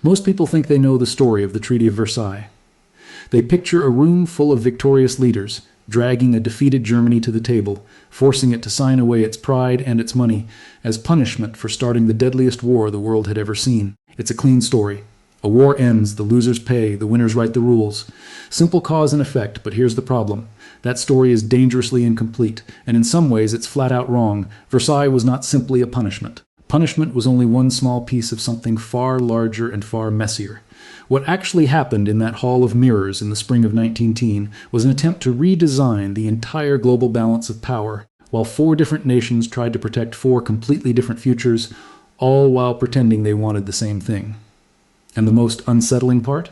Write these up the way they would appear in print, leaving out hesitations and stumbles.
Most people think they know the story of the Treaty of Versailles. They picture a room full of victorious leaders, dragging a defeated Germany to the table, forcing it to sign away its pride and its money as punishment for starting the deadliest war the world had ever seen. It's a clean story. A war ends, the losers pay, the winners write the rules. Simple cause and effect, but here's the problem. That story is dangerously incomplete, and in some ways it's flat out wrong. Versailles was not simply a punishment. Punishment was only one small piece of something far larger and far messier. What actually happened in that hall of mirrors in the spring of 1910 was an attempt to redesign the entire global balance of power, while 4 different nations tried to protect 4 completely different futures, all while pretending they wanted the same thing. And the most unsettling part?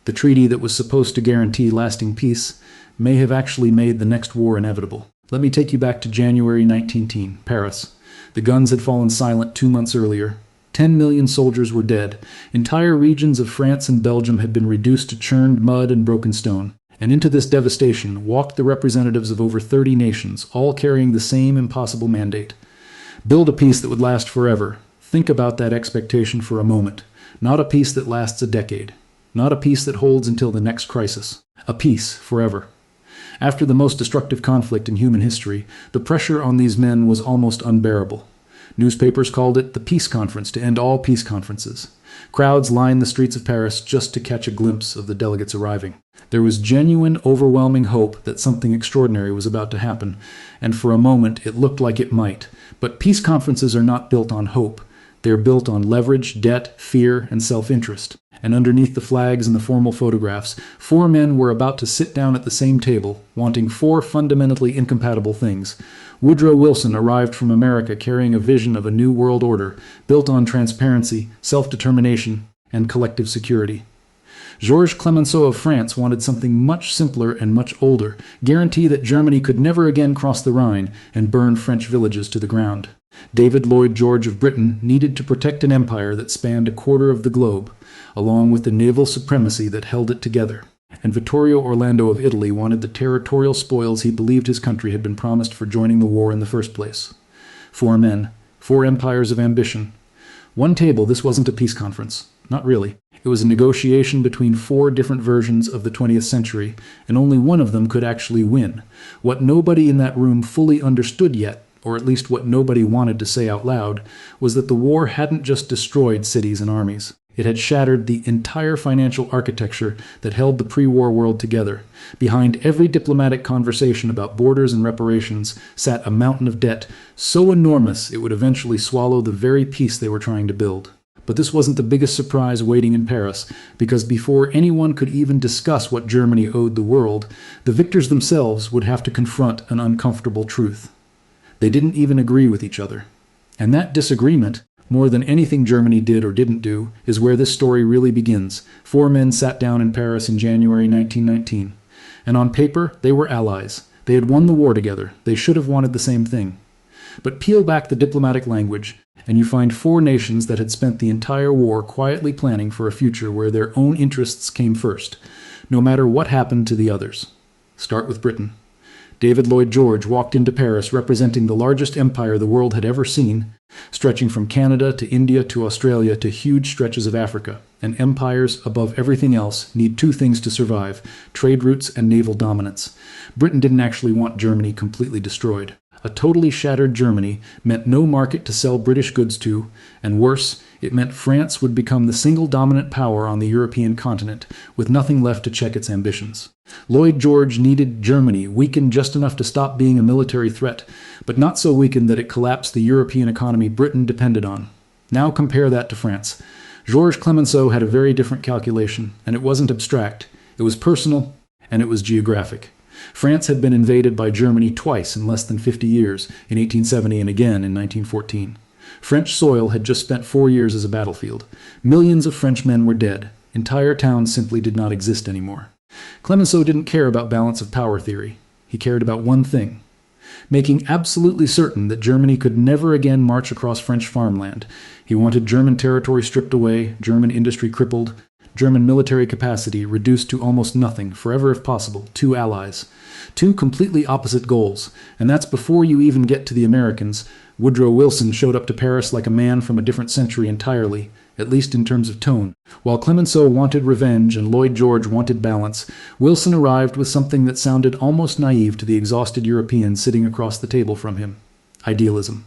The treaty that was supposed to guarantee lasting peace may have actually made the next war inevitable. Let me take you back to January 1910, Paris. The guns had fallen silent 2 months earlier. 10 million soldiers were dead. Entire regions of France and Belgium had been reduced to churned mud and broken stone. And into this devastation walked the representatives of over 30 nations, all carrying the same impossible mandate. Build a peace that would last forever. Think about that expectation for a moment. Not a peace that lasts a decade. Not a peace that holds until the next crisis. A peace forever. After the most destructive conflict in human history, the pressure on these men was almost unbearable. Newspapers called it the Peace Conference to end all peace conferences. Crowds lined the streets of Paris just to catch a glimpse of the delegates arriving. There was genuine, overwhelming hope that something extraordinary was about to happen, and for a moment it looked like it might. But peace conferences are not built on hope. They are built on leverage, debt, fear, and self-interest. And underneath the flags and the formal photographs, 4 men were about to sit down at the same table, wanting 4 fundamentally incompatible things. Woodrow Wilson arrived from America carrying a vision of a new world order, built on transparency, self-determination, and collective security. Georges Clemenceau of France wanted something much simpler and much older, guarantee that Germany could never again cross the Rhine and burn French villages to the ground. David Lloyd George of Britain needed to protect an empire that spanned a quarter of the globe, along with the naval supremacy that held it together. And Vittorio Orlando of Italy wanted the territorial spoils he believed his country had been promised for joining the war in the first place. 4 men, 4 empires of ambition. One table, this wasn't a peace conference. Not really. It was a negotiation between 4 different versions of the 20th century, and only one of them could actually win. What nobody in that room fully understood yet, or at least what nobody wanted to say out loud, was that the war hadn't just destroyed cities and armies. It had shattered the entire financial architecture that held the pre-war world together. Behind every diplomatic conversation about borders and reparations sat a mountain of debt, so enormous it would eventually swallow the very peace they were trying to build. But this wasn't the biggest surprise waiting in Paris, because before anyone could even discuss what Germany owed the world, the victors themselves would have to confront an uncomfortable truth. They didn't even agree with each other. And that disagreement, more than anything Germany did or didn't do, is where this story really begins. 4 men sat down in Paris in January 1919. And on paper, they were allies. They had won the war together. They should have wanted the same thing. But peel back the diplomatic language, and you find 4 nations that had spent the entire war quietly planning for a future where their own interests came first, no matter what happened to the others. Start with Britain. David Lloyd George walked into Paris representing the largest empire the world had ever seen, stretching from Canada to India to Australia to huge stretches of Africa. And empires, above everything else, need 2 things to survive: trade routes and naval dominance. Britain didn't actually want Germany completely destroyed. A totally shattered Germany meant no market to sell British goods to, and worse, it meant France would become the single dominant power on the European continent, with nothing left to check its ambitions. Lloyd George needed Germany weakened just enough to stop being a military threat, but not so weakened that it collapsed the European economy Britain depended on. Now compare that to France. Georges Clemenceau had a very different calculation, and it wasn't abstract. It was personal, and it was geographic. France had been invaded by Germany twice in less than 50 years, in 1870 and again in 1914. French soil had just spent 4 years as a battlefield. Millions of French men were dead. Entire towns simply did not exist anymore. Clemenceau didn't care about balance of power theory. He cared about one thing: making absolutely certain that Germany could never again march across French farmland. He wanted German territory stripped away, German industry crippled, German military capacity reduced to almost nothing, forever if possible. 2 allies. 2 completely opposite goals, and that's before you even get to the Americans. Woodrow Wilson showed up to Paris like a man from a different century entirely, at least in terms of tone. While Clemenceau wanted revenge and Lloyd George wanted balance, Wilson arrived with something that sounded almost naive to the exhausted European sitting across the table from him: idealism.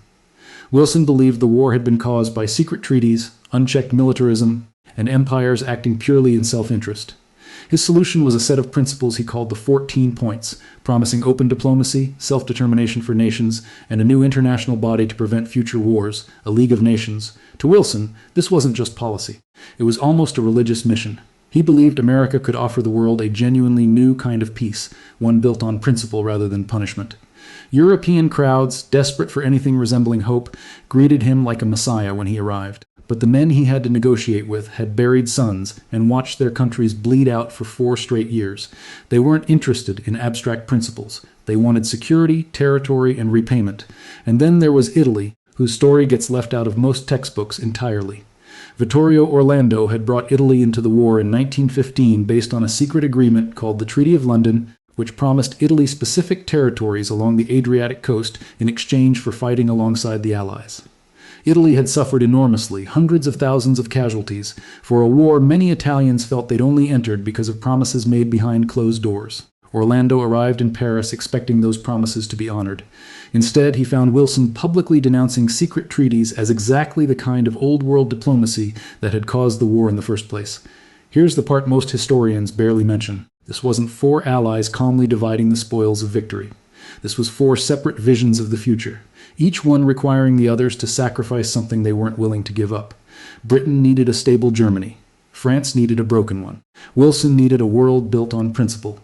Wilson believed the war had been caused by secret treaties, unchecked militarism, and empires acting purely in self-interest. His solution was a set of principles he called the 14 Points, promising open diplomacy, self-determination for nations, and a new international body to prevent future wars, a League of Nations. To Wilson, this wasn't just policy. It was almost a religious mission. He believed America could offer the world a genuinely new kind of peace, one built on principle rather than punishment. European crowds, desperate for anything resembling hope, greeted him like a messiah when he arrived. But the men he had to negotiate with had buried sons and watched their countries bleed out for 4 straight years. They weren't interested in abstract principles. They wanted security, territory, and repayment. And then there was Italy, whose story gets left out of most textbooks entirely. Vittorio Orlando had brought Italy into the war in 1915 based on a secret agreement called the Treaty of London, which promised Italy specific territories along the Adriatic coast in exchange for fighting alongside the Allies. Italy had suffered enormously, hundreds of thousands of casualties, for a war many Italians felt they'd only entered because of promises made behind closed doors. Orlando arrived in Paris expecting those promises to be honored. Instead, he found Wilson publicly denouncing secret treaties as exactly the kind of old-world diplomacy that had caused the war in the first place. Here's the part most historians barely mention. This wasn't 4 allies calmly dividing the spoils of victory. This was 4 separate visions of the future, each one requiring the others to sacrifice something they weren't willing to give up. Britain needed a stable Germany. France needed a broken one. Wilson needed a world built on principle.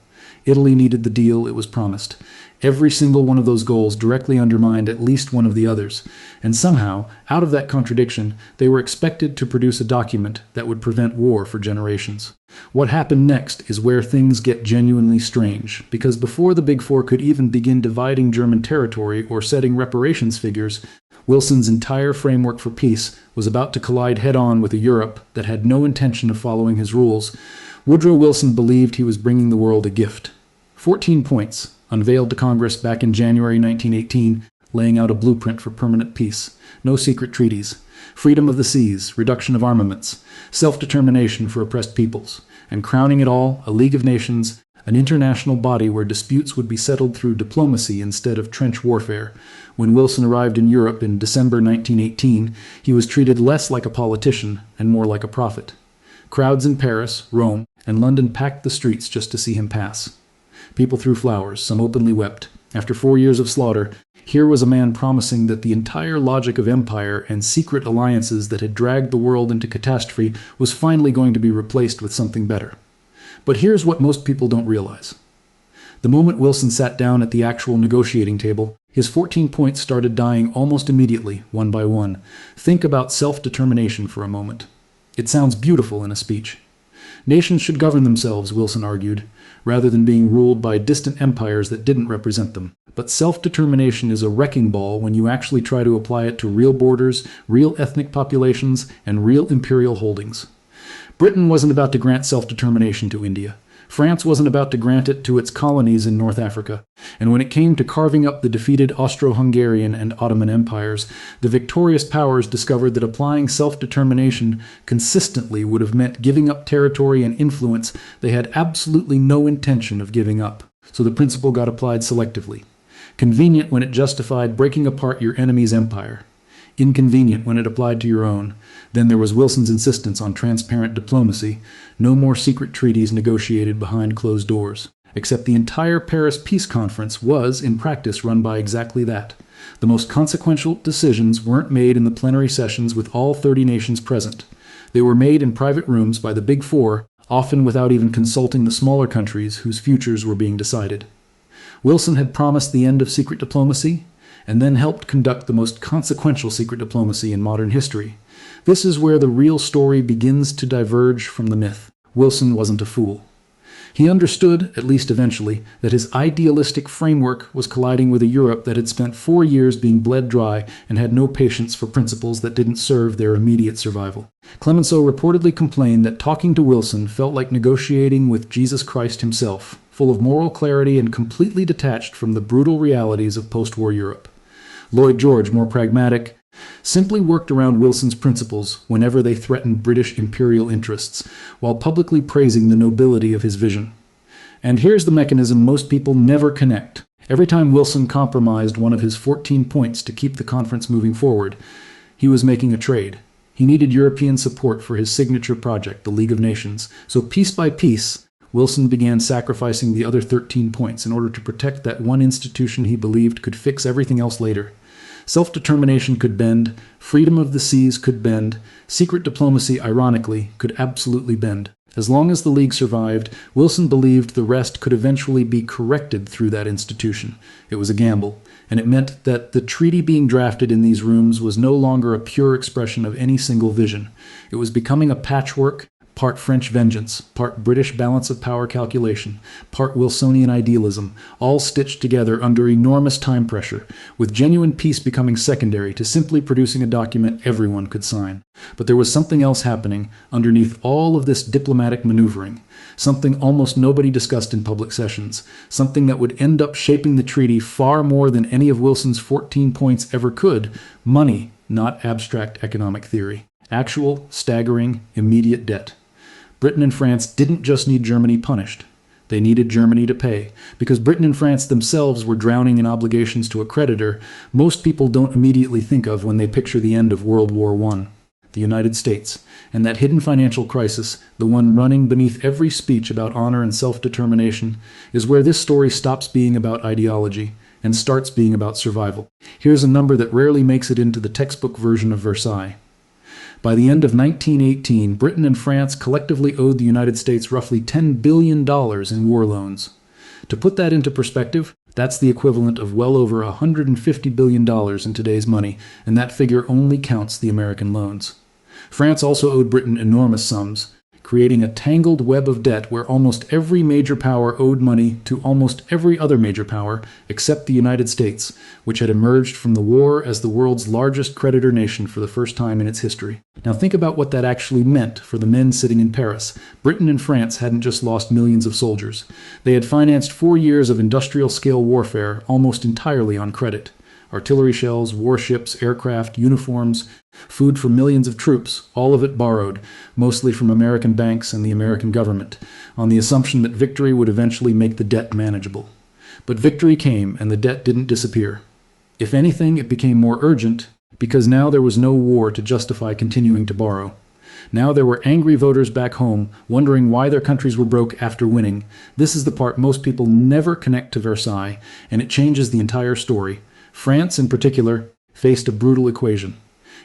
Italy needed the deal it was promised. Every single one of those goals directly undermined at least one of the others, and somehow, out of that contradiction, they were expected to produce a document that would prevent war for generations. What happened next is where things get genuinely strange, because before the Big Four could even begin dividing German territory or setting reparations figures, Wilson's entire framework for peace was about to collide head-on with a Europe that had no intention of following his rules. Woodrow Wilson believed he was bringing the world a gift. 14 points, unveiled to Congress back in January 1918, laying out a blueprint for permanent peace. No secret treaties. Freedom of the seas, reduction of armaments, self-determination for oppressed peoples, and crowning it all, a League of Nations, an international body where disputes would be settled through diplomacy instead of trench warfare. When Wilson arrived in Europe in December 1918, he was treated less like a politician and more like a prophet. Crowds in Paris, Rome, and London packed the streets just to see him pass. People threw flowers, some openly wept. After 4 years of slaughter, here was a man promising that the entire logic of empire and secret alliances that had dragged the world into catastrophe was finally going to be replaced with something better. But here's what most people don't realize. The moment Wilson sat down at the actual negotiating table, his 14 points started dying almost immediately, one by one. Think about self-determination for a moment. It sounds beautiful in a speech. Nations should govern themselves, Wilson argued, rather than being ruled by distant empires that didn't represent them. But self-determination is a wrecking ball when you actually try to apply it to real borders, real ethnic populations, and real imperial holdings. Britain wasn't about to grant self-determination to India. France wasn't about to grant it to its colonies in North Africa. And when it came to carving up the defeated Austro-Hungarian and Ottoman empires, the victorious powers discovered that applying self-determination consistently would have meant giving up territory and influence they had absolutely no intention of giving up. So the principle got applied selectively. Convenient when it justified breaking apart your enemy's empire. Inconvenient when it applied to your own. Then there was Wilson's insistence on transparent diplomacy. No more secret treaties negotiated behind closed doors. Except the entire Paris Peace Conference was, in practice, run by exactly that. The most consequential decisions weren't made in the plenary sessions with all 30 nations present. They were made in private rooms by the Big Four, often without even consulting the smaller countries whose futures were being decided. Wilson had promised the end of secret diplomacy, and then helped conduct the most consequential secret diplomacy in modern history. This is where the real story begins to diverge from the myth. Wilson wasn't a fool. He understood, at least eventually, that his idealistic framework was colliding with a Europe that had spent 4 years being bled dry and had no patience for principles that didn't serve their immediate survival. Clemenceau reportedly complained that talking to Wilson felt like negotiating with Jesus Christ himself, full of moral clarity and completely detached from the brutal realities of post-war Europe. Lloyd George, more pragmatic, simply worked around Wilson's principles whenever they threatened British imperial interests, while publicly praising the nobility of his vision. And here's the mechanism most people never connect. Every time Wilson compromised one of his 14 points to keep the conference moving forward, he was making a trade. He needed European support for his signature project, the League of Nations. So piece by piece, Wilson began sacrificing the other 13 points in order to protect that one institution he believed could fix everything else later. Self-determination could bend, freedom of the seas could bend, secret diplomacy, ironically, could absolutely bend. As long as the League survived, Wilson believed the rest could eventually be corrected through that institution. It was a gamble, and it meant that the treaty being drafted in these rooms was no longer a pure expression of any single vision. It was becoming a patchwork, part French vengeance, part British balance of power calculation, part Wilsonian idealism, all stitched together under enormous time pressure, with genuine peace becoming secondary to simply producing a document everyone could sign. But there was something else happening underneath all of this diplomatic maneuvering, something almost nobody discussed in public sessions, something that would end up shaping the treaty far more than any of Wilson's 14 points ever could: money, not abstract economic theory. Actual, staggering, immediate debt. Britain and France didn't just need Germany punished. They needed Germany to pay. Because Britain and France themselves were drowning in obligations to a creditor most people don't immediately think of when they picture the end of World War I. The United States. And that hidden financial crisis, the one running beneath every speech about honor and self-determination, is where this story stops being about ideology and starts being about survival. Here's a number that rarely makes it into the textbook version of Versailles. By the end of 1918, Britain and France collectively owed the United States roughly $10 billion in war loans. To put that into perspective, that's the equivalent of well over $150 billion in today's money, and that figure only counts the American loans. France also owed Britain enormous sums, creating a tangled web of debt where almost every major power owed money to almost every other major power except the United States, which had emerged from the war as the world's largest creditor nation for the first time in its history. Now think about what that actually meant for the men sitting in Paris. Britain and France hadn't just lost millions of soldiers. They had financed 4 years of industrial-scale warfare almost entirely on credit. Artillery shells, warships, aircraft, uniforms, food for millions of troops, all of it borrowed, mostly from American banks and the American government, on the assumption that victory would eventually make the debt manageable. But victory came, and the debt didn't disappear. If anything, it became more urgent, because now there was no war to justify continuing to borrow. Now there were angry voters back home, wondering why their countries were broke after winning. This is the part most people never connect to Versailles, and it changes the entire story. France, in particular, faced a brutal equation.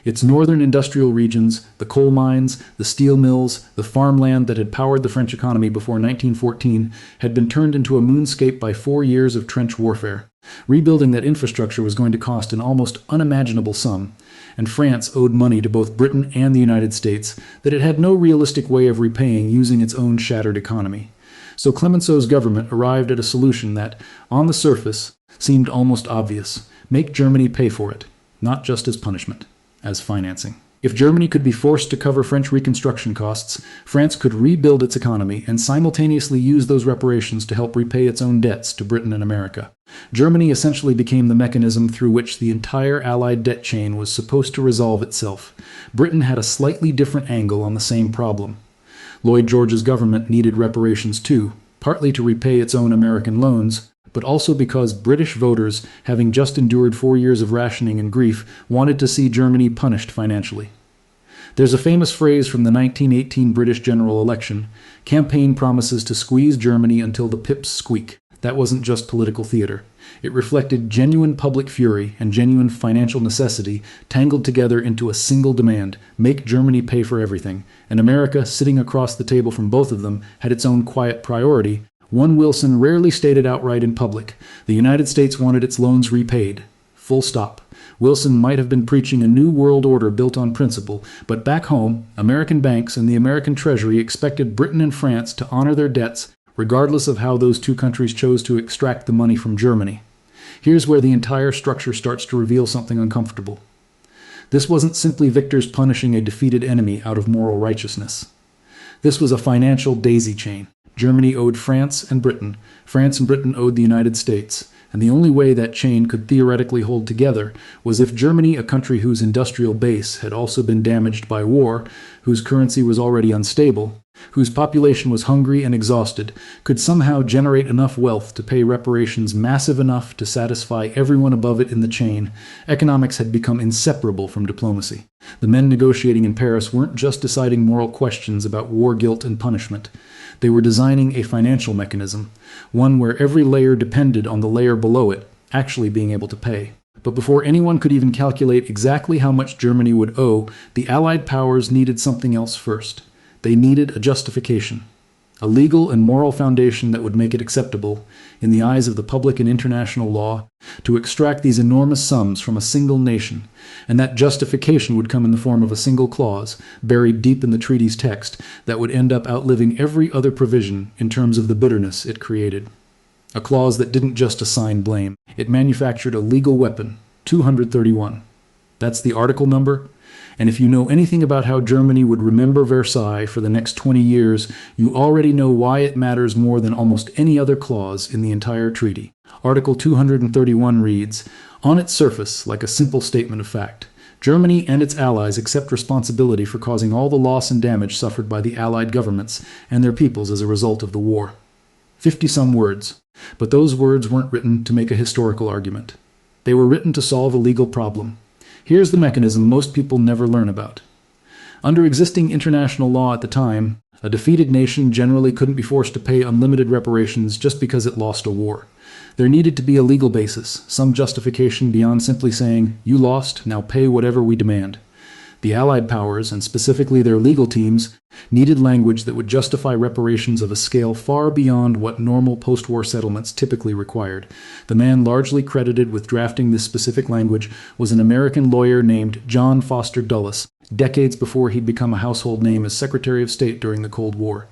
Its northern industrial regions, the coal mines, the steel mills, the farmland that had powered the French economy before 1914, had been turned into a moonscape by 4 years of trench warfare. Rebuilding that infrastructure was going to cost an almost unimaginable sum, and France owed money to both Britain and the United States that it had no realistic way of repaying using its own shattered economy. So Clemenceau's government arrived at a solution that, on the surface, seemed almost obvious. Make Germany pay for it, not just as punishment, as financing. If Germany could be forced to cover French reconstruction costs, France could rebuild its economy and simultaneously use those reparations to help repay its own debts to Britain and America. Germany essentially became the mechanism through which the entire Allied debt chain was supposed to resolve itself. Britain had a slightly different angle on the same problem. Lloyd George's government needed reparations too, partly to repay its own American loans, but also because British voters, having just endured 4 years of rationing and grief, wanted to see Germany punished financially. There's a famous phrase from the 1918 British general election: campaign promises to squeeze Germany until the pips squeak. That wasn't just political theater. It reflected genuine public fury and genuine financial necessity tangled together into a single demand: make Germany pay for everything. And America, sitting across the table from both of them, had its own quiet priority, one Wilson rarely stated outright in public. The United States wanted its loans repaid. Full stop. Wilson might have been preaching a new world order built on principle, but back home, American banks and the American Treasury expected Britain and France to honor their debts, regardless of how those two countries chose to extract the money from Germany. Here's where the entire structure starts to reveal something uncomfortable. This wasn't simply victors punishing a defeated enemy out of moral righteousness. This was a financial daisy chain. Germany owed France and Britain. France and Britain owed the United States. And the only way that chain could theoretically hold together was if Germany, a country whose industrial base had also been damaged by war, whose currency was already unstable, whose population was hungry and exhausted, could somehow generate enough wealth to pay reparations massive enough to satisfy everyone above it in the chain. Economics had become inseparable from diplomacy. The men negotiating in Paris weren't just deciding moral questions about war guilt and punishment. They were designing a financial mechanism, one where every layer depended on the layer below it actually being able to pay. But before anyone could even calculate exactly how much Germany would owe, the Allied powers needed something else first. They needed a justification, a legal and moral foundation that would make it acceptable, in the eyes of the public and international law, to extract these enormous sums from a single nation, and that justification would come in the form of a single clause, buried deep in the treaty's text, that would end up outliving every other provision in terms of the bitterness it created. A clause that didn't just assign blame. It manufactured a legal weapon, 231. That's the article number. And if you know anything about how Germany would remember Versailles for the next 20 years, you already know why it matters more than almost any other clause in the entire treaty. Article 231 reads, "On its surface, like a simple statement of fact, Germany and its allies accept responsibility for causing all the loss and damage suffered by the Allied governments and their peoples as a result of the war." 50-some words. But those words weren't written to make a historical argument. They were written to solve a legal problem. Here's the mechanism most people never learn about. Under existing international law at the time, a defeated nation generally couldn't be forced to pay unlimited reparations just because it lost a war. There needed to be a legal basis, some justification beyond simply saying, "You lost, now pay whatever we demand." The Allied powers, and specifically their legal teams, needed language that would justify reparations of a scale far beyond what normal post-war settlements typically required. The man largely credited with drafting this specific language was an American lawyer named John Foster Dulles, decades before he'd become a household name as Secretary of State during the Cold War.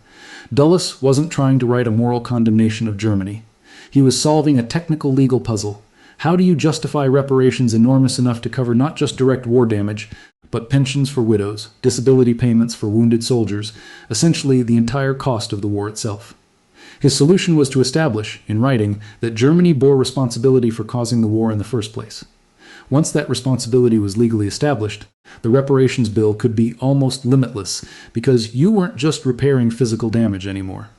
Dulles wasn't trying to write a moral condemnation of Germany. He was solving a technical legal puzzle. How do you justify reparations enormous enough to cover not just direct war damage, but pensions for widows, disability payments for wounded soldiers, essentially the entire cost of the war itself? His solution was to establish, in writing, that Germany bore responsibility for causing the war in the first place. Once that responsibility was legally established, the reparations bill could be almost limitless, because you weren't just repairing physical damage anymore.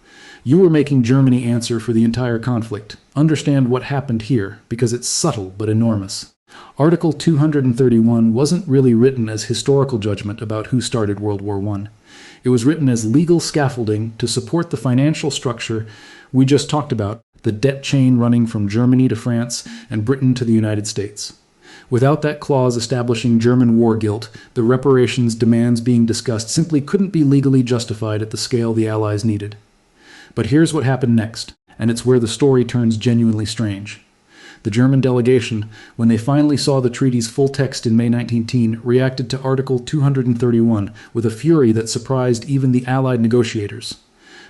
You were making Germany answer for the entire conflict, understand what happened here, because it's subtle but enormous. Article 231 wasn't really written as historical judgment about who started World War I. It was written as legal scaffolding to support the financial structure we just talked about, the debt chain running from Germany to France and Britain to the United States. Without that clause establishing German war guilt, the reparations demands being discussed simply couldn't be legally justified at the scale the Allies needed. But here's what happened next, and it's where the story turns genuinely strange. The German delegation, when they finally saw the treaty's full text in May 1910, reacted to Article 231 with a fury that surprised even the Allied negotiators.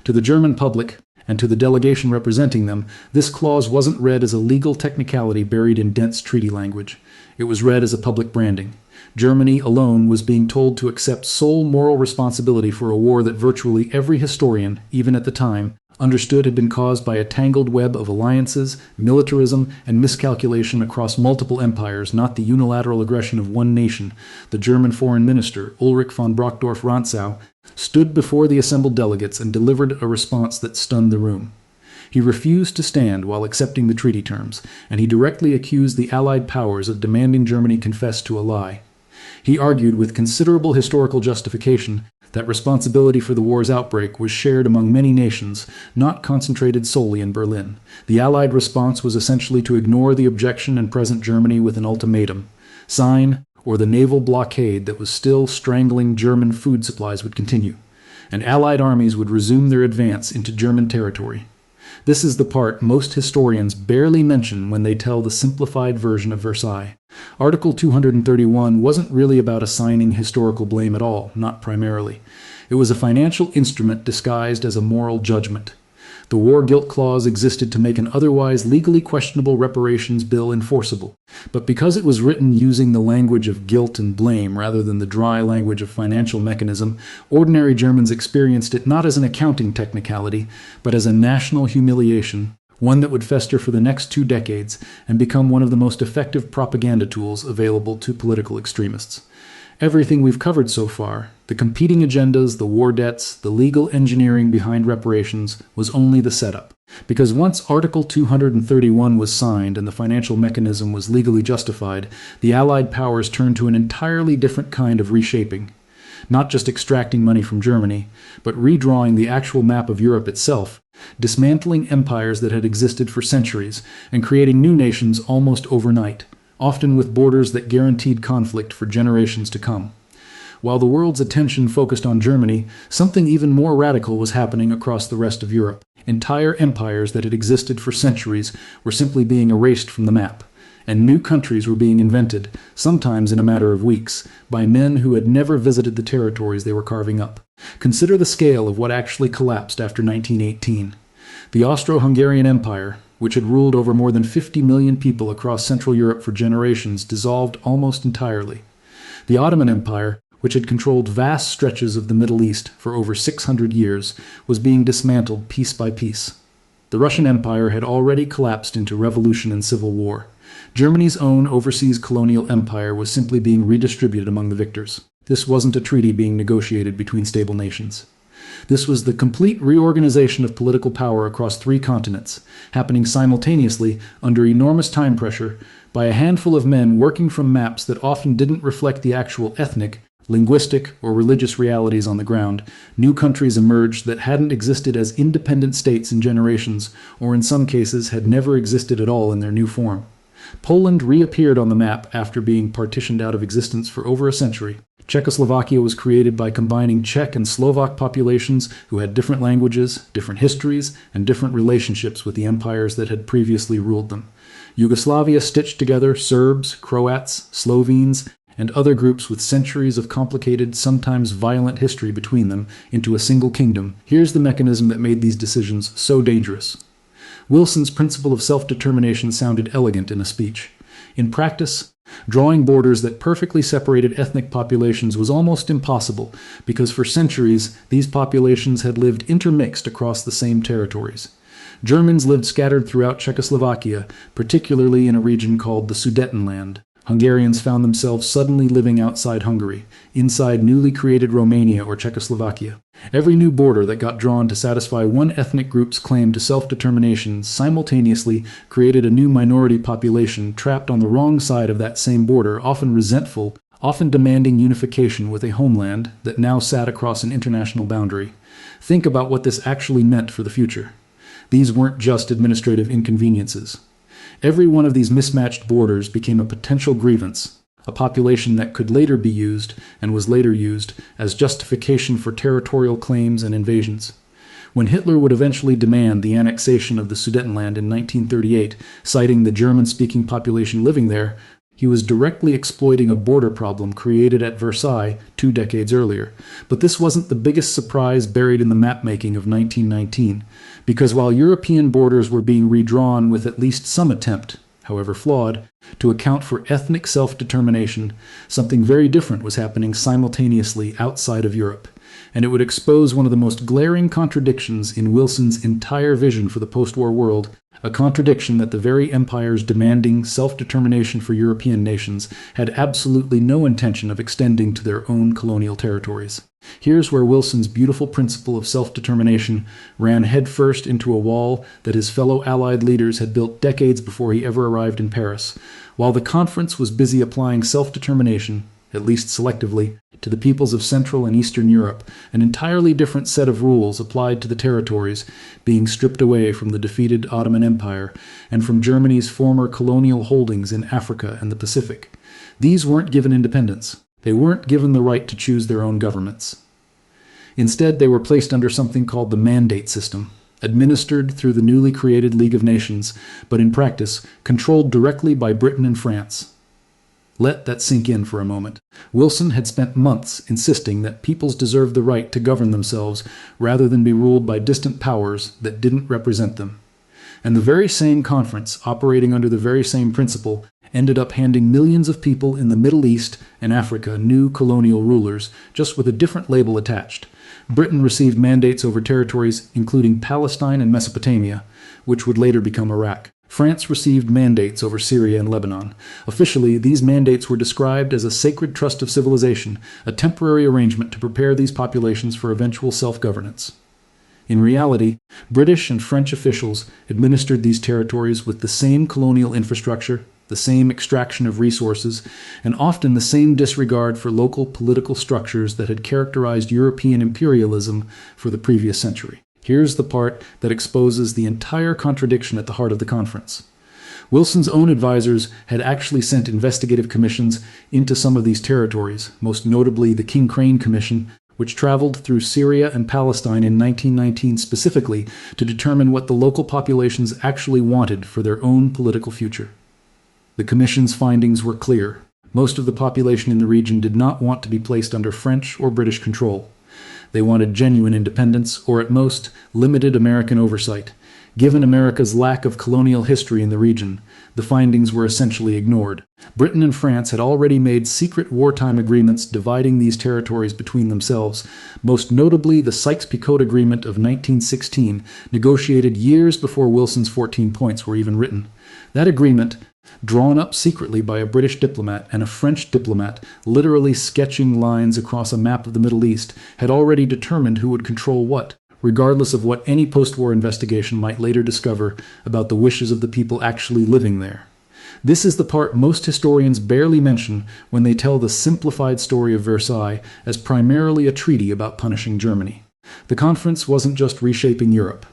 To the German public, and to the delegation representing them, this clause wasn't read as a legal technicality buried in dense treaty language. It was read as a public branding. Germany alone was being told to accept sole moral responsibility for a war that virtually every historian, even at the time, understood had been caused by a tangled web of alliances, militarism, and miscalculation across multiple empires, not the unilateral aggression of one nation. The German foreign minister, Ulrich von Brockdorff-Rantzau, stood before the assembled delegates and delivered a response that stunned the room. He refused to stand while accepting the treaty terms, and he directly accused the Allied powers of demanding Germany confess to a lie. He argued with considerable historical justification that responsibility for the war's outbreak was shared among many nations, not concentrated solely in Berlin. The Allied response was essentially to ignore the objection and present Germany with an ultimatum: sign, or the naval blockade that was still strangling German food supplies would continue, and Allied armies would resume their advance into German territory. This is the part most historians barely mention when they tell the simplified version of Versailles. Article 231 wasn't really about assigning historical blame at all, not primarily. It was a financial instrument disguised as a moral judgment. The war guilt clause existed to make an otherwise legally questionable reparations bill enforceable. But because it was written using the language of guilt and blame rather than the dry language of financial mechanism, ordinary Germans experienced it not as an accounting technicality, but as a national humiliation, one that would fester for the next 2 decades and become one of the most effective propaganda tools available to political extremists. Everything we've covered so far, the competing agendas, the war debts, the legal engineering behind reparations, was only the setup. Because once Article 231 was signed and the financial mechanism was legally justified, the Allied powers turned to an entirely different kind of reshaping. Not just extracting money from Germany, but redrawing the actual map of Europe itself, dismantling empires that had existed for centuries, and creating new nations almost overnight, often with borders that guaranteed conflict for generations to come. While the world's attention focused on Germany, something even more radical was happening across the rest of Europe. Entire empires that had existed for centuries were simply being erased from the map, and new countries were being invented, sometimes in a matter of weeks, by men who had never visited the territories they were carving up. Consider the scale of what actually collapsed after 1918. The Austro-Hungarian Empire, which had ruled over more than 50 million people across Central Europe for generations, dissolved almost entirely. The Ottoman Empire, which had controlled vast stretches of the Middle East for over 600 years, was being dismantled piece by piece. The Russian Empire had already collapsed into revolution and civil war. Germany's own overseas colonial empire was simply being redistributed among the victors. This wasn't a treaty being negotiated between stable nations. This was the complete reorganization of political power across 3 continents, happening simultaneously under enormous time pressure by a handful of men working from maps that often didn't reflect the actual ethnic, linguistic, or religious realities on the ground. New countries emerged that hadn't existed as independent states in generations, or in some cases had never existed at all in their new form. Poland reappeared on the map after being partitioned out of existence for over a century. Czechoslovakia was created by combining Czech and Slovak populations who had different languages, different histories, and different relationships with the empires that had previously ruled them. Yugoslavia stitched together Serbs, Croats, Slovenes, and other groups with centuries of complicated, sometimes violent history between them into a single kingdom. Here's the mechanism that made these decisions so dangerous. Wilson's principle of self-determination sounded elegant in a speech. In practice, drawing borders that perfectly separated ethnic populations was almost impossible, because for centuries these populations had lived intermixed across the same territories. Germans lived scattered throughout Czechoslovakia, particularly in a region called the Sudetenland. Hungarians found themselves suddenly living outside Hungary, inside newly created Romania or Czechoslovakia. Every new border that got drawn to satisfy one ethnic group's claim to self-determination simultaneously created a new minority population trapped on the wrong side of that same border, often resentful, often demanding unification with a homeland that now sat across an international boundary. Think about what this actually meant for the future. These weren't just administrative inconveniences. Every one of these mismatched borders became a potential grievance, a population that could later be used, and was later used, as justification for territorial claims and invasions. When Hitler would eventually demand the annexation of the Sudetenland in 1938, citing the German-speaking population living there, he was directly exploiting a border problem created at Versailles 2 decades earlier. But this wasn't the biggest surprise buried in the map-making of 1919, because while European borders were being redrawn with at least some attempt, however flawed, to account for ethnic self-determination, something very different was happening simultaneously outside of Europe. And it would expose one of the most glaring contradictions in Wilson's entire vision for the post-war world, a contradiction that the very empires demanding self-determination for European nations had absolutely no intention of extending to their own colonial territories. Here's where Wilson's beautiful principle of self-determination ran headfirst into a wall that his fellow Allied leaders had built decades before he ever arrived in Paris. While the conference was busy applying self-determination, at least selectively, to the peoples of Central and Eastern Europe, an entirely different set of rules applied to the territories being stripped away from the defeated Ottoman Empire and from Germany's former colonial holdings in Africa and the Pacific. These weren't given independence. They weren't given the right to choose their own governments. Instead, they were placed under something called the mandate system, administered through the newly created League of Nations, but in practice, controlled directly by Britain and France. Let that sink in for a moment. Wilson had spent months insisting that peoples deserved the right to govern themselves rather than be ruled by distant powers that didn't represent them. And the very same conference, operating under the very same principle, ended up handing millions of people in the Middle East and Africa new colonial rulers, just with a different label attached. Britain received mandates over territories including Palestine and Mesopotamia, which would later become Iraq. France received mandates over Syria and Lebanon. Officially, these mandates were described as a sacred trust of civilization, a temporary arrangement to prepare these populations for eventual self-governance. In reality, British and French officials administered these territories with the same colonial infrastructure, the same extraction of resources, and often the same disregard for local political structures that had characterized European imperialism for the previous century. Here's the part that exposes the entire contradiction at the heart of the conference. Wilson's own advisors had actually sent investigative commissions into some of these territories, most notably the King Crane Commission, which traveled through Syria and Palestine in 1919 specifically to determine what the local populations actually wanted for their own political future. The Commission's findings were clear. Most of the population in the region did not want to be placed under French or British control. They wanted genuine independence, or at most, limited American oversight. Given America's lack of colonial history in the region, the findings were essentially ignored. Britain and France had already made secret wartime agreements dividing these territories between themselves, most notably the Sykes-Picot Agreement of 1916, negotiated years before Wilson's 14 points were even written. That agreement, drawn up secretly by a British diplomat and a French diplomat, literally sketching lines across a map of the Middle East, had already determined who would control what, regardless of what any post-war investigation might later discover about the wishes of the people actually living there. This is the part most historians barely mention when they tell the simplified story of Versailles as primarily a treaty about punishing Germany. The conference wasn't just reshaping Europe.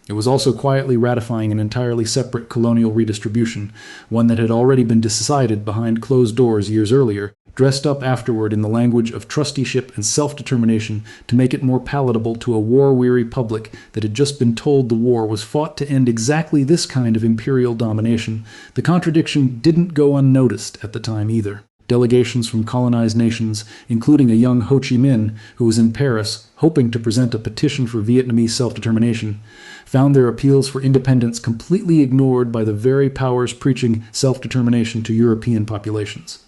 It was also quietly ratifying an entirely separate colonial redistribution, one that had already been decided behind closed doors years earlier, dressed up afterward in the language of trusteeship and self-determination to make it more palatable to a war-weary public that had just been told the war was fought to end exactly this kind of imperial domination. The contradiction didn't go unnoticed at the time either. Delegations from colonized nations, including a young Ho Chi Minh who was in Paris hoping to present a petition for Vietnamese self-determination, found their appeals for independence completely ignored by the very powers preaching self-determination to European populations.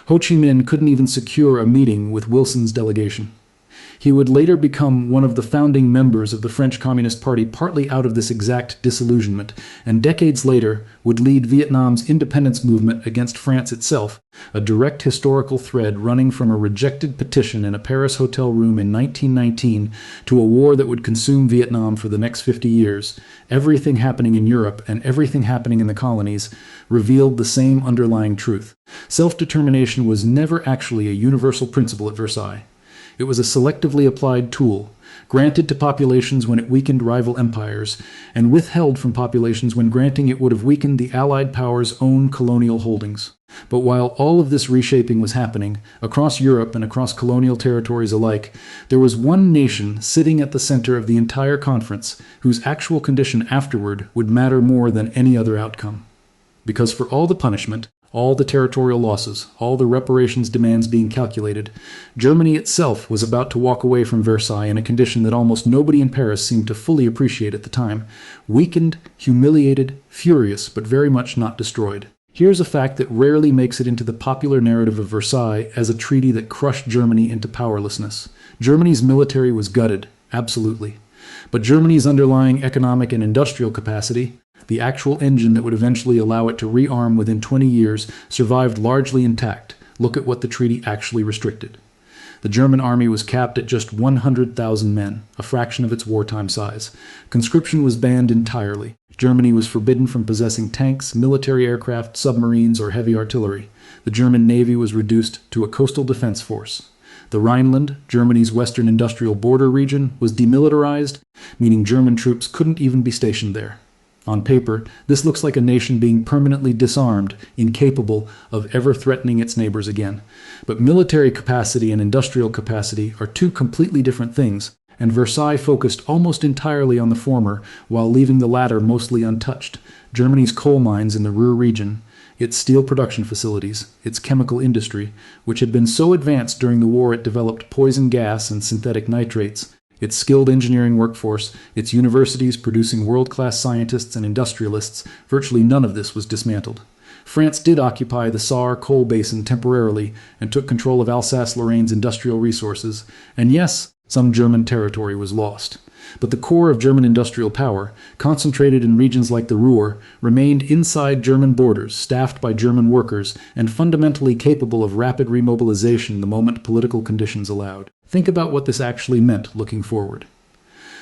Ho Chi Minh couldn't even secure a meeting with Wilson's delegation. He would later become one of the founding members of the French Communist Party partly out of this exact disillusionment, and decades later would lead Vietnam's independence movement against France itself, a direct historical thread running from a rejected petition in a Paris hotel room in 1919 to a war that would consume Vietnam for the next 50 years. Everything happening in Europe and everything happening in the colonies revealed the same underlying truth. Self-determination was never actually a universal principle at Versailles. It was a selectively applied tool, granted to populations when it weakened rival empires, and withheld from populations when granting it would have weakened the Allied powers' own colonial holdings. But while all of this reshaping was happening, across Europe and across colonial territories alike, there was one nation sitting at the center of the entire conference whose actual condition afterward would matter more than any other outcome. Because for all the punishment, all the territorial losses, all the reparations demands being calculated, Germany itself was about to walk away from Versailles in a condition that almost nobody in Paris seemed to fully appreciate at the time, weakened, humiliated, furious, but very much not destroyed. Here's a fact that rarely makes it into the popular narrative of Versailles as a treaty that crushed Germany into powerlessness. Germany's military was gutted, absolutely. But Germany's underlying economic and industrial capacity, the actual engine that would eventually allow it to rearm within 20 years, survived largely intact. Look at what the treaty actually restricted. The German army was capped at just 100,000 men, a fraction of its wartime size. Conscription was banned entirely. Germany was forbidden from possessing tanks, military aircraft, submarines, or heavy artillery. The German navy was reduced to a coastal defense force. The Rhineland, Germany's western industrial border region, was demilitarized, meaning German troops couldn't even be stationed there. On paper, this looks like a nation being permanently disarmed, incapable of ever threatening its neighbors again. But military capacity and industrial capacity are two completely different things, and Versailles focused almost entirely on the former, while leaving the latter mostly untouched. Germany's coal mines in the Ruhr region, its steel production facilities, its chemical industry, which had been so advanced during the war it developed poison gas and synthetic nitrates, its skilled engineering workforce, its universities producing world-class scientists and industrialists, virtually none of this was dismantled. France did occupy the Saar coal basin temporarily and took control of Alsace-Lorraine's industrial resources, and yes, some German territory was lost. But the core of German industrial power, concentrated in regions like the Ruhr, remained inside German borders, staffed by German workers, and fundamentally capable of rapid remobilization the moment political conditions allowed. Think about what this actually meant looking forward.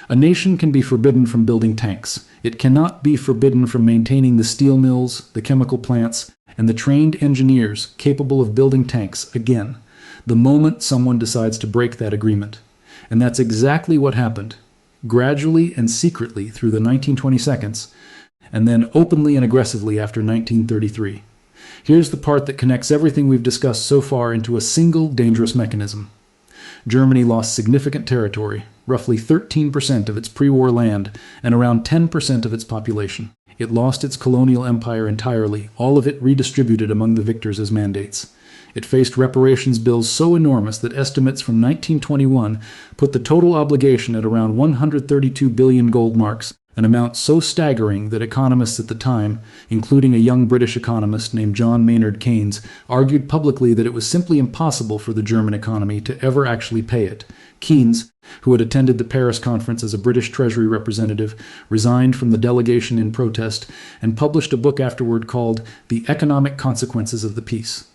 A nation can be forbidden from building tanks. It cannot be forbidden from maintaining the steel mills, the chemical plants, and the trained engineers capable of building tanks again, the moment someone decides to break that agreement. And that's exactly what happened, gradually and secretly through the 1922, and then openly and aggressively after 1933. Here's the part that connects everything we've discussed so far into a single dangerous mechanism. Germany lost significant territory, roughly 13% of its pre-war land and around 10% of its population. It lost its colonial empire entirely, all of it redistributed among the victors as mandates. It faced reparations bills so enormous that estimates from 1921 put the total obligation at around 132 billion gold marks, an amount so staggering that economists at the time, including a young British economist named John Maynard Keynes, argued publicly that it was simply impossible for the German economy to ever actually pay it. Keynes, who had attended the Paris conference as a British Treasury representative, resigned from the delegation in protest and published a book afterward called The Economic Consequences of the Peace.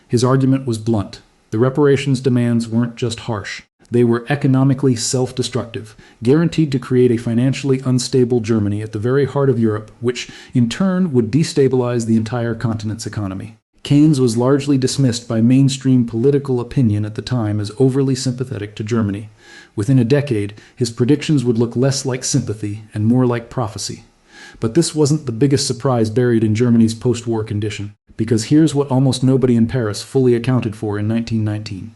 His argument was blunt. The reparations demands weren't just harsh. They were economically self-destructive, guaranteed to create a financially unstable Germany at the very heart of Europe, which, in turn, would destabilize the entire continent's economy. Keynes was largely dismissed by mainstream political opinion at the time as overly sympathetic to Germany. Within a decade, his predictions would look less like sympathy and more like prophecy. But this wasn't the biggest surprise buried in Germany's post-war condition, because here's what almost nobody in Paris fully accounted for in 1919.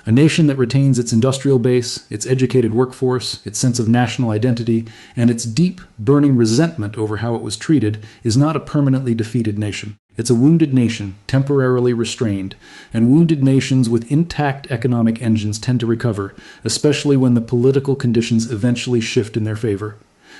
A nation that retains its industrial base, its educated workforce, its sense of national identity, and its deep, burning resentment over how it was treated is not a permanently defeated nation. It's a wounded nation, temporarily restrained, and wounded nations with intact economic engines tend to recover, especially when the political conditions eventually shift in their favor.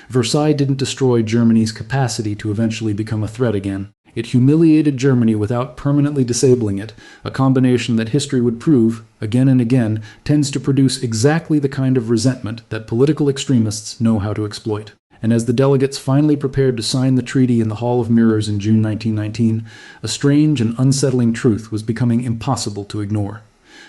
Versailles didn't destroy Germany's capacity to eventually become a threat again. It humiliated Germany without permanently disabling it, a combination that history would prove, again and again, tends to produce exactly the kind of resentment that political extremists know how to exploit. And as the delegates finally prepared to sign the treaty in the Hall of Mirrors in June 1919, a strange and unsettling truth was becoming impossible to ignore.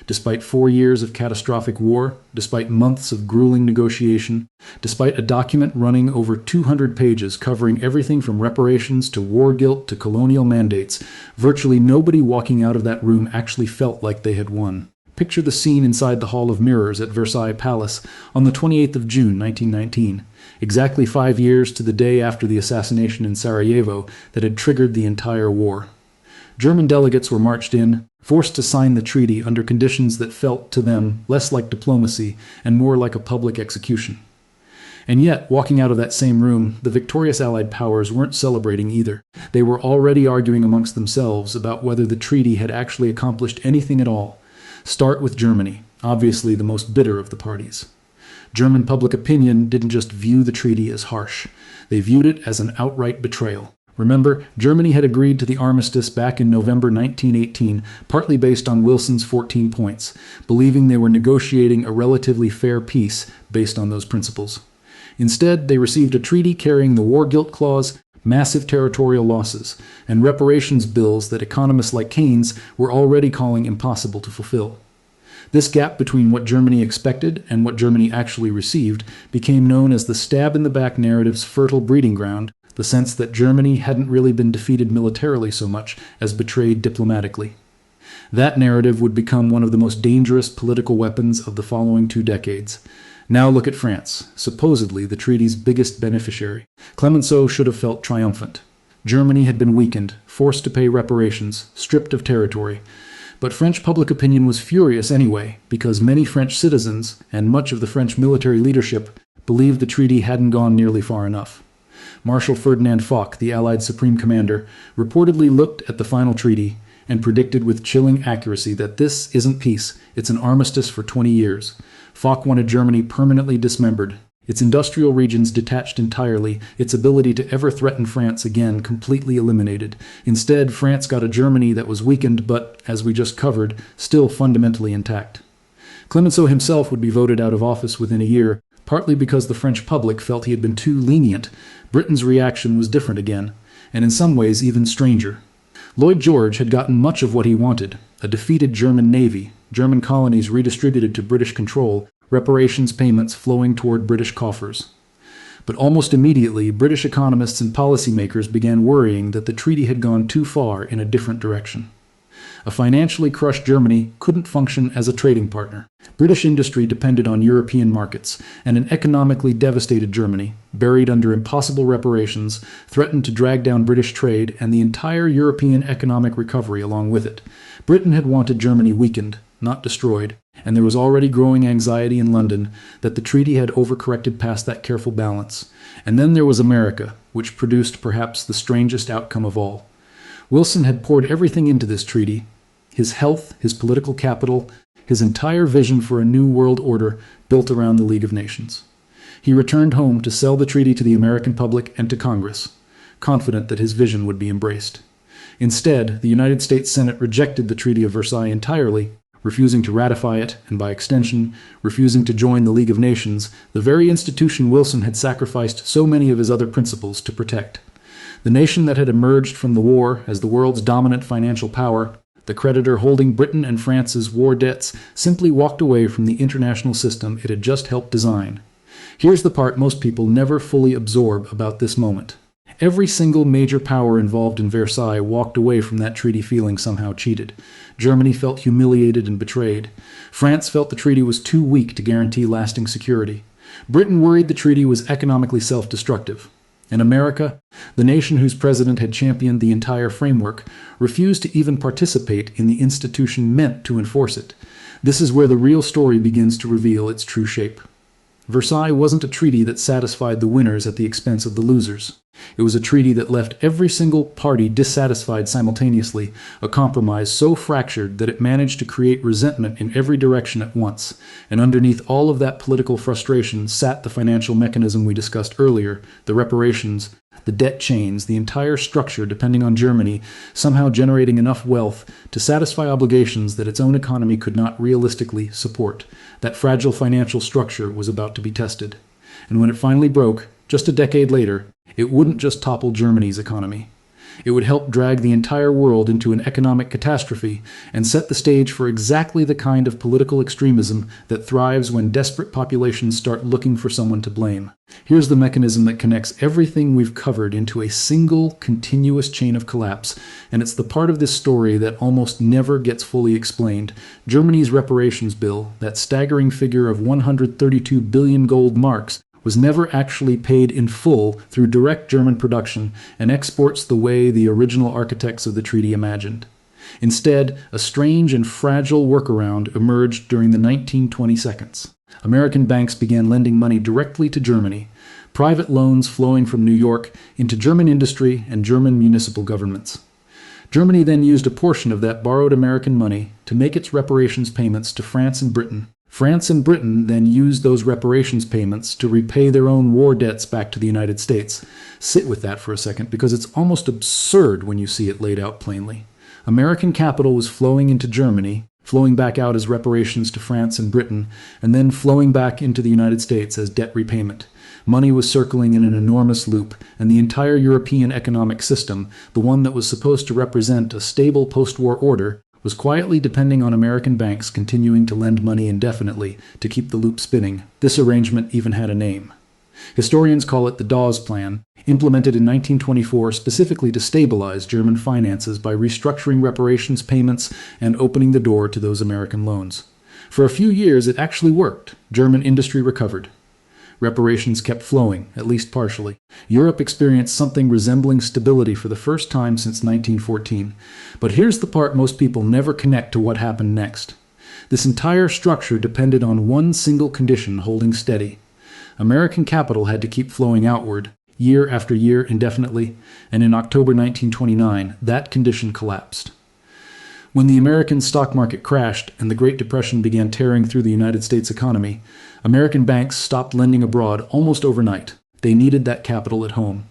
Despite 4 years of catastrophic war, despite months of grueling negotiation, despite a document running over 200 pages covering everything from reparations to war guilt to colonial mandates, virtually nobody walking out of that room actually felt like they had won. Picture the scene inside the Hall of Mirrors at Versailles Palace on the 28th of June 1919, exactly 5 years to the day after the assassination in Sarajevo that had triggered the entire war. German delegates were marched in, forced to sign the treaty under conditions that felt to them less like diplomacy and more like a public execution. And yet, walking out of that same room, the victorious Allied powers weren't celebrating either. They were already arguing amongst themselves about whether the treaty had actually accomplished anything at all. Start with Germany, obviously the most bitter of the parties. German public opinion didn't just view the treaty as harsh. They viewed it as an outright betrayal. Remember, Germany had agreed to the armistice back in November 1918, partly based on Wilson's 14 points, believing they were negotiating a relatively fair peace based on those principles. Instead, they received a treaty carrying the war guilt clause, massive territorial losses, and reparations bills that economists like Keynes were already calling impossible to fulfill. This gap between what Germany expected and what Germany actually received became known as the stab-in-the-back narrative's fertile breeding ground, the sense that Germany hadn't really been defeated militarily so much as betrayed diplomatically. That narrative would become one of the most dangerous political weapons of the following 2 decades. Now look at France, supposedly the treaty's biggest beneficiary. Clemenceau should have felt triumphant. Germany had been weakened, forced to pay reparations, stripped of territory. But French public opinion was furious anyway, because many French citizens, and much of the French military leadership, believed the treaty hadn't gone nearly far enough. Marshal Ferdinand Foch, the Allied Supreme Commander, reportedly looked at the final treaty and predicted with chilling accuracy that this isn't peace, it's an armistice for 20 years. Foch wanted Germany permanently dismembered, its industrial regions detached entirely, its ability to ever threaten France again completely eliminated. Instead, France got a Germany that was weakened but, as we just covered, still fundamentally intact. Clemenceau himself would be voted out of office within a year, Partly because the French public felt he had been too lenient, Britain's reaction was different again, and in some ways even stranger. Lloyd George had gotten much of what he wanted: a defeated German navy, German colonies redistributed to British control, reparations payments flowing toward British coffers. But almost immediately, British economists and policymakers began worrying that the treaty had gone too far in a different direction. A financially crushed Germany couldn't function as a trading partner. British industry depended on European markets, and an economically devastated Germany, buried under impossible reparations, threatened to drag down British trade and the entire European economic recovery along with it. Britain had wanted Germany weakened, not destroyed, and there was already growing anxiety in London that the treaty had overcorrected past that careful balance. And then there was America, which produced perhaps the strangest outcome of all. Wilson had poured everything into this treaty: his health, his political capital, his entire vision for a new world order built around the League of Nations. He returned home to sell the treaty to the American public and to Congress, confident that his vision would be embraced. Instead, the United States Senate rejected the Treaty of Versailles entirely, refusing to ratify it, and by extension, refusing to join the League of Nations, the very institution Wilson had sacrificed so many of his other principles to protect. The nation that had emerged from the war as the world's dominant financial power, the creditor holding Britain and France's war debts, simply walked away from the international system it had just helped design. Here's the part most people never fully absorb about this moment. Every single major power involved in Versailles walked away from that treaty feeling somehow cheated. Germany felt humiliated and betrayed. France felt the treaty was too weak to guarantee lasting security. Britain worried the treaty was economically self-destructive. And America, the nation whose president had championed the entire framework, refused to even participate in the institution meant to enforce it. This is where the real story begins to reveal its true shape. Versailles wasn't a treaty that satisfied the winners at the expense of the losers. It was a treaty that left every single party dissatisfied simultaneously, a compromise so fractured that it managed to create resentment in every direction at once. And underneath all of that political frustration sat the financial mechanism we discussed earlier, the reparations, the debt chains, the entire structure depending on Germany, somehow generating enough wealth to satisfy obligations that its own economy could not realistically support. That fragile financial structure was about to be tested. And when it finally broke, just a decade later, it wouldn't just topple Germany's economy. It would help drag the entire world into an economic catastrophe and set the stage for exactly the kind of political extremism that thrives when desperate populations start looking for someone to blame. Here's the mechanism that connects everything we've covered into a single, continuous chain of collapse, and it's the part of this story that almost never gets fully explained. Germany's reparations bill, that staggering figure of 132 billion gold marks, was never actually paid in full through direct German production and exports the way the original architects of the treaty imagined. Instead, a strange and fragile workaround emerged during the 1920 seconds. American banks began lending money directly to Germany, private loans flowing from New York into German industry and German municipal governments. Germany then used a portion of that borrowed American money to make its reparations payments to France and Britain. France and Britain then used those reparations payments to repay their own war debts back to the United States. Sit with that for a second, because it's almost absurd when you see it laid out plainly. American capital was flowing into Germany, flowing back out as reparations to France and Britain, and then flowing back into the United States as debt repayment. Money was circling in an enormous loop, and the entire European economic system, the one that was supposed to represent a stable post-war order, was quietly depending on American banks continuing to lend money indefinitely to keep the loop spinning. This arrangement even had a name. Historians call it the Dawes Plan, implemented in 1924 specifically to stabilize German finances by restructuring reparations payments and opening the door to those American loans. For a few years, it actually worked. German industry recovered. Reparations kept flowing, at least partially. Europe experienced something resembling stability for the first time since 1914. But here's the part most people never connect to what happened next. This entire structure depended on one single condition holding steady. American capital had to keep flowing outward, year after year indefinitely, and in October 1929, that condition collapsed. When the American stock market crashed and the Great Depression began tearing through the United States economy, American banks stopped lending abroad almost overnight. They needed that capital at home.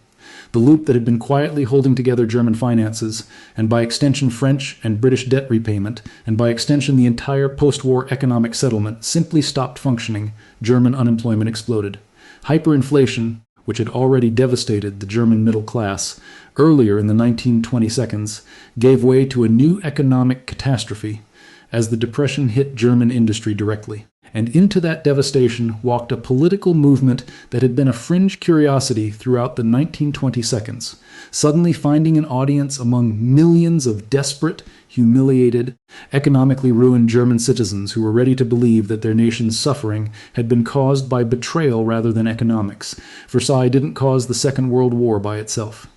The loop that had been quietly holding together German finances, and by extension French and British debt repayment, and by extension the entire post-war economic settlement, simply stopped functioning. German unemployment exploded. Hyperinflation, which had already devastated the German middle class earlier in the 1920s, gave way to a new economic catastrophe as the Depression hit German industry directly. And into that devastation walked a political movement that had been a fringe curiosity throughout the 1920s, suddenly finding an audience among millions of desperate, humiliated, economically ruined German citizens who were ready to believe that their nation's suffering had been caused by betrayal rather than economics. Versailles didn't cause the Second World War by itself.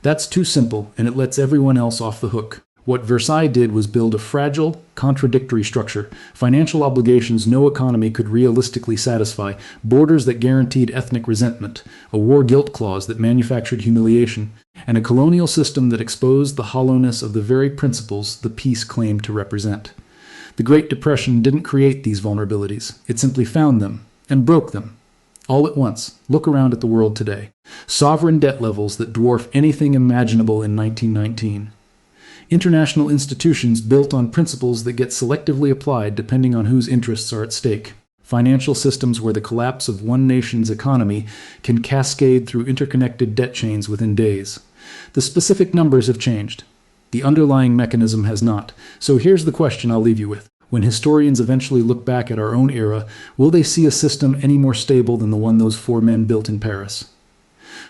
That's too simple, and it lets everyone else off the hook. What Versailles did was build a fragile, contradictory structure, financial obligations no economy could realistically satisfy, borders that guaranteed ethnic resentment, a war guilt clause that manufactured humiliation, and a colonial system that exposed the hollowness of the very principles the peace claimed to represent. The Great Depression didn't create these vulnerabilities. It simply found them and broke them. All at once. Look around at the world today. Sovereign debt levels that dwarf anything imaginable in 1919. International institutions built on principles that get selectively applied depending on whose interests are at stake. Financial systems where the collapse of one nation's economy can cascade through interconnected debt chains within days. The specific numbers have changed. The underlying mechanism has not. So here's the question I'll leave you with. When historians eventually look back at our own era, will they see a system any more stable than the one those four men built in Paris?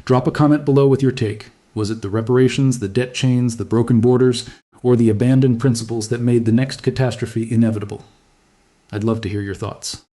Drop a comment below with your take. Was it the reparations, the debt chains, the broken borders, or the abandoned principles that made the next catastrophe inevitable? I'd love to hear your thoughts.